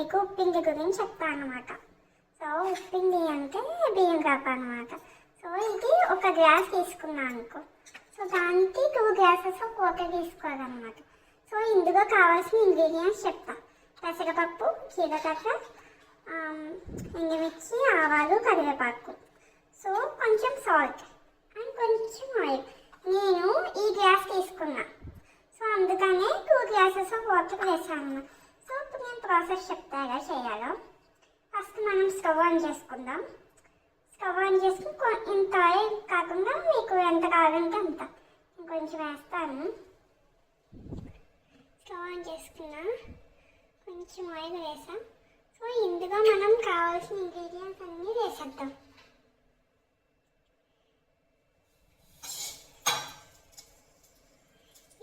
మీకు ఉప్పిండి గురించి చెప్తాను అనమాట. సో ఉప్పిండి అంటే బియ్యం రవ్వ అనమాట. సో ఇది ఒక గ్లాస్ తీసుకున్నాను అనుకో. సో దానికి 2 గ్లాసెస్ ఆఫ్ వాటర్ తీసుకోవాలన్నమాట. సో ఇందులో కావాల్సిన ఇంగ్రీడియంట్స్ చెప్తా. పెసరపప్పు, జీలకర్ర, ఎండుమిర్చి, ఆవాలు, కరివేపాకు. సో కొంచెం సాల్ట్ అండ్ కొంచెం ఆయిల్. నేను ఈ గ్లాస్ తీసుకున్నా, సో అందుకనే 2 గ్లాసెస్ ఆఫ్ వాటర్ వేసాను. సో ఇప్పుడు నేను ప్రాసెస్ చెప్తా ఎలా చేయాలో. ఫస్ట్ మనం స్టవ్ ఆన్ చేసుకుందాం. స్టవ్ ఆన్ చేసుకుని ఇంత ఆయిల్ కాకుండా మీకు ఎంత కావాలంటే అంత కొంచెం వేస్తాను. స్టవ్ ఆన్ చేసుకున్నా, కొంచెం ఆయిల్ వేసాం. సో ఇందులో మనం కావాల్సిన ఇంగ్రీడియంట్స్ అన్నీ వేసేద్దాం.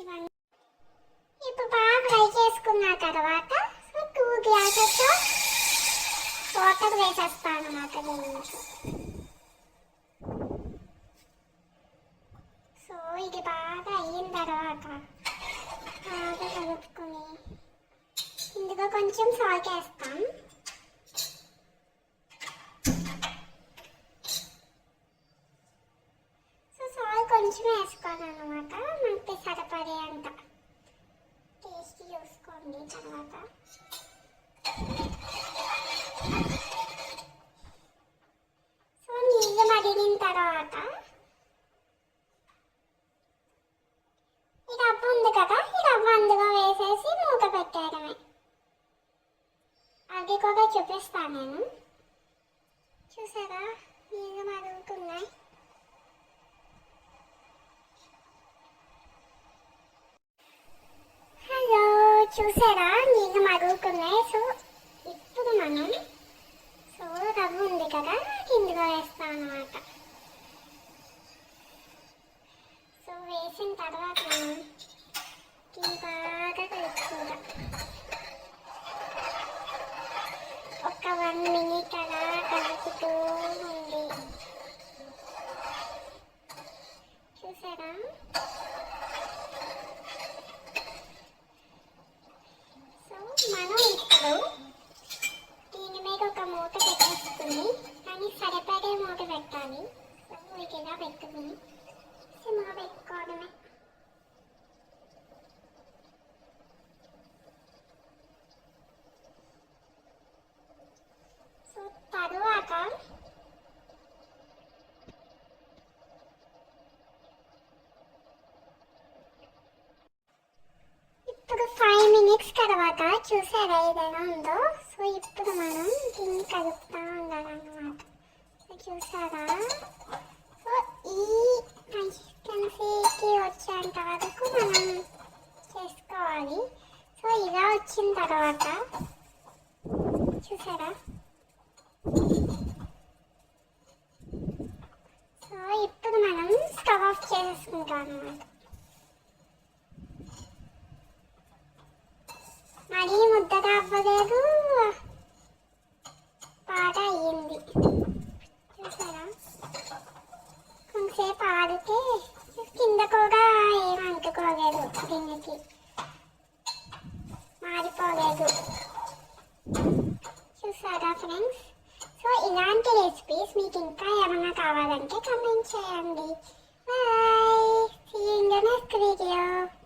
ఇవన్నీ ఇప్పుడు బాగా ఫ్రై చేసుకున్న తర్వాత సో 2 గ్లాసెస్ వాటర్ వేసేస్తాను అన్నమాట దీనికి. సో ఇది బాగా అయిన తర్వాత బాగా కలుపుకొని ఇందులో కొంచెం సాల్ట్ వేస్తాం. సో సాల్ట్ కొంచెం వేసుకోవాలన్నమాట, మనకి సరిపడే అంత టేస్ట్ చూసుకోండి. తర్వాత సో నీళ్ళు మరిగిన తర్వాత ఈ రవ్వ ఉంది కదా, ఈ రవ్వ అందులో వేసేసి మూత పెట్టేయడమే. అది కూడా చూపిస్తాను నేను. చూసారా నీళ్ళు మరుగుతున్నాయి. హలో, చూసారా నీళ్ళు మరుగుతున్నాయి. సో ఇప్పుడు మనం సో రవ్వ ఉంది కదా ఇందులో వేస్తాం అన్నమాట. సో వేసిన తర్వాత మనం బాగా కలుపుకుంటాం. ఒక 1 మినిట్ అలా కలుపుతూ ఉంది. చూసారా సో మనం ఇప్పుడు దీని మీద ఒక మూత పెట్టేస్తుంది, కానీ సరిపడే మూత పెట్టాలి. సో మీకు ఇలా పెట్టుకుని సిమ్లో పెట్టుకోవడమే. సో తరువాత ఇప్పుడు 5 మినిట్స్ తర్వాత చూసారా ఏదైనా ఉందో. సో ఇప్పుడు మనం దీన్ని కలుపుతూ ఉండాలన్నమాట. సో చూసారా సో ఈ కన్సిస్టెన్సీకి వచ్చేంత వరకు మనం చేసుకోవాలి. సో ఇలా వచ్చిన తర్వాత చూసారా సో ఇప్పుడు మనం స్టవ్ ఆఫ్ చేసుకుంటాం అన్నమాట. మరీ ముద్దగా అవ్వలేదు, బాగా అయ్యింది. చూసారా కొంతసేపు ఆడితే కింద కూడా ఏం అంటుకోలేదు, దీనికి మారిపోలేదు. చూసారా ఫ్రెండ్స్. సో ఇలాంటి రెసిపీస్ మీకు ఇంకా ఏమైనా కావాలంటే కామెంట్ చేయండి.